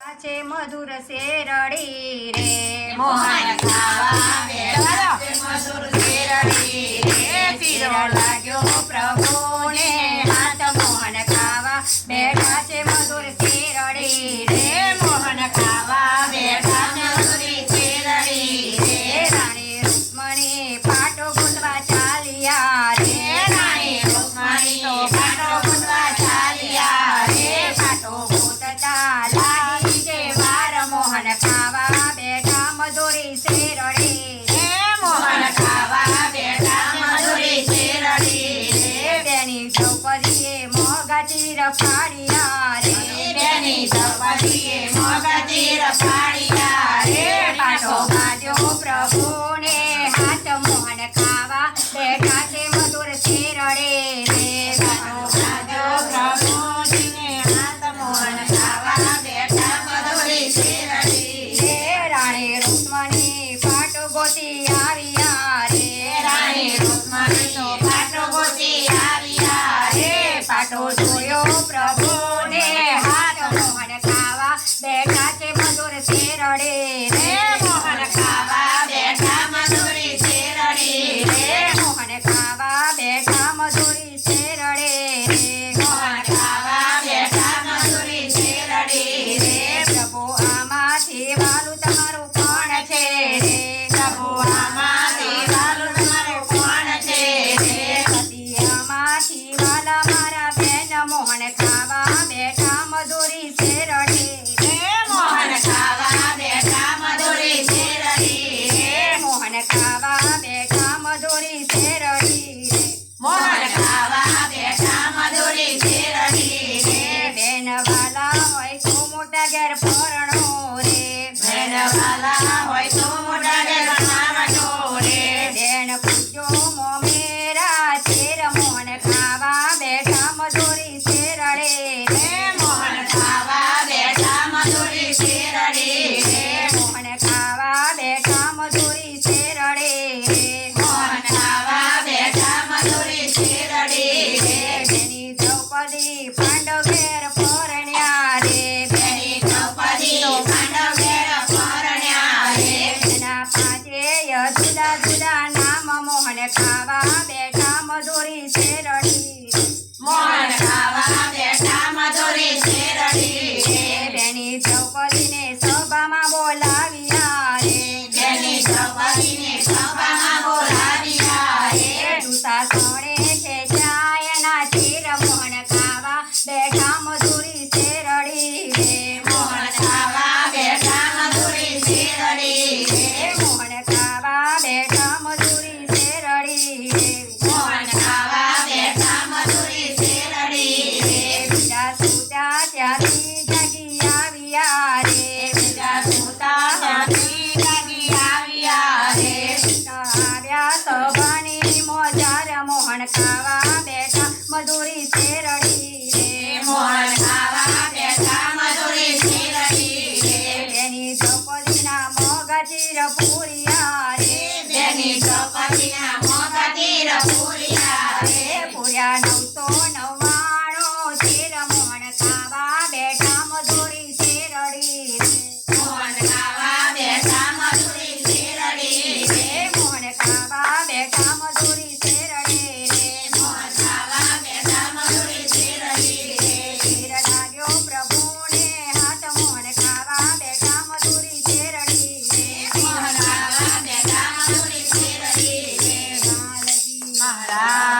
છે મધુર શેરડી રે મોહન ખાવા બેઠા છે મધુર શેરડી રે શીરો લાગ્યો પ્રભુને હાથ મોહન ખાવા બેઠા છે મધુર શેરડી રે મોહન ખાવા બેઠા છે મધુર શેરડી રે રાણી રૂક્મણી પાટો ગુંદવા ચાલ્યા રે રાણી રૂક્મણી તો પાટો ગુંદવા ચાલ્યા રે પાટો ગોતતા લાગી કે વાર મોહન ખાવા બેઠા મધુરી શેરડી મોહન ખાવા બેઠા મધુરી શેરડી રે બેની દ્રૌપદીએ મોગા ચીર ફાડ્યા રે બેની દ્રૌપદીએ મોગા ચીર ફાડ્યા રે પાટો ગાજો પ્રભુને હાથ મોહન ખાવા બેઠા છે મધુર શેરડે રે પાટો ગાજો પ્રભુજીને હાથ મોહન ખાવા બેઠા મધુરી શેરડી રે રાણી રૂક્મણી પાટો ગોતી આવ્યા રે રાણી રૂક્મણી તો પાટો ગોતી આવ્યા રે પાટો જોયો પ્રભુને હાથ મોહન ખાવા બેઠા છે મધુર શેરડે રે મોહન ખાવા બેઠા મધુરી શેરડી રે મોહન ખાવા બેઠા મધુરી શેરડે રે મોહન ખાવા બેઠા મધુરી શેરડી રે પ્રભુ આમાંથી વાલું તમારું કોણ છે રે પ્રભુ આમાંથી વાલું તમારું કોણ છે રે સતિયામાંથી વાલા મારા બેન મોહન ખાવા બેઠા મધુરી શેરડી રે મોહન ખાવા બેઠા મધુરી શેરડી રે મોહન ખાવા બેઠા મધુરી શેરડી રે મોહન ખાવા બેઠા મધુરી શેરડી રે બેન વાલા હોય તો મોટા ઘેર પરણો રે બેન વાલા હોય તો મોટા ઘરનારનો રે બેન પૂજો મોમેરા શેર મોહન ખાવા બેઠા મધુરી શેરડે રે મોહન ખાવા બેઠા મધુરી શેરડી રે મોહન ખાવા બેઠા મધુરી શેરડે રે મોહન ખાવા બેઠા મધુરી શેરડી રે બેની દ્રૌપદી પાંડવ ઘેર પરણ્યા રે બેની દ્રૌપદી પાંડવ ઘેર પરણ્યા રે એના પાંચેય જુદા જુદા નામ મોહન ખાવા બેઠા મધુરી શેરડી રે મોહન ખાવા બેઠા મધુરી શેરડી રે બેની દ્રૌપદીને સભામાં બોલાવ્યા રે બેની દ્રૌપદીને સભામાં બોલાવ્યા રે દુશાસણે ખેંચ્યા એના ચીર મોહન ખાવા બેઠા મધુરી શેરડી રે મોહન ખાવા બેઠા મધુરી શેરડી રે મોહન ખાવા બેઠા મધુરી શેરડી રે મોહન ખાવા બેઠા મધુરી શેરડી રે બીજા સૂતા ત્યાંથી જાગી આવ્યા રે બીજા સૂતા ત્યાંથી જાગી આવ્યા રે આવ્યા સભાની મોજાર મોહન ખાવા બેઠા મધુરી શેરડી રે મોહન ખાવા બેઠા મધુરી શેરડી રે બેની દ્રૌપદીના મોગા ચીર પૂર્યા રે બેની દ્રૌપદીના મોગા તીર પૂર્યા રે પૂર્યા 999 ચીર મોહન ખાવા બેઠા મધુરી શેરડી રે મોહન ખાવા બેઠા મધુરી શેરડી રે મોહન ખાવા બેઠા મધુરી શેરડી રે મોહન ખાવા બેઠા મધુરી શેરડી રે ચીર લાગ્યો પ્રભુને હાથ મોહન ખાવા બેઠા મધુરી શેરડી રે મોહન ખાવા બેઠા મધુરી શેરડી રે લાલજી મહારાજ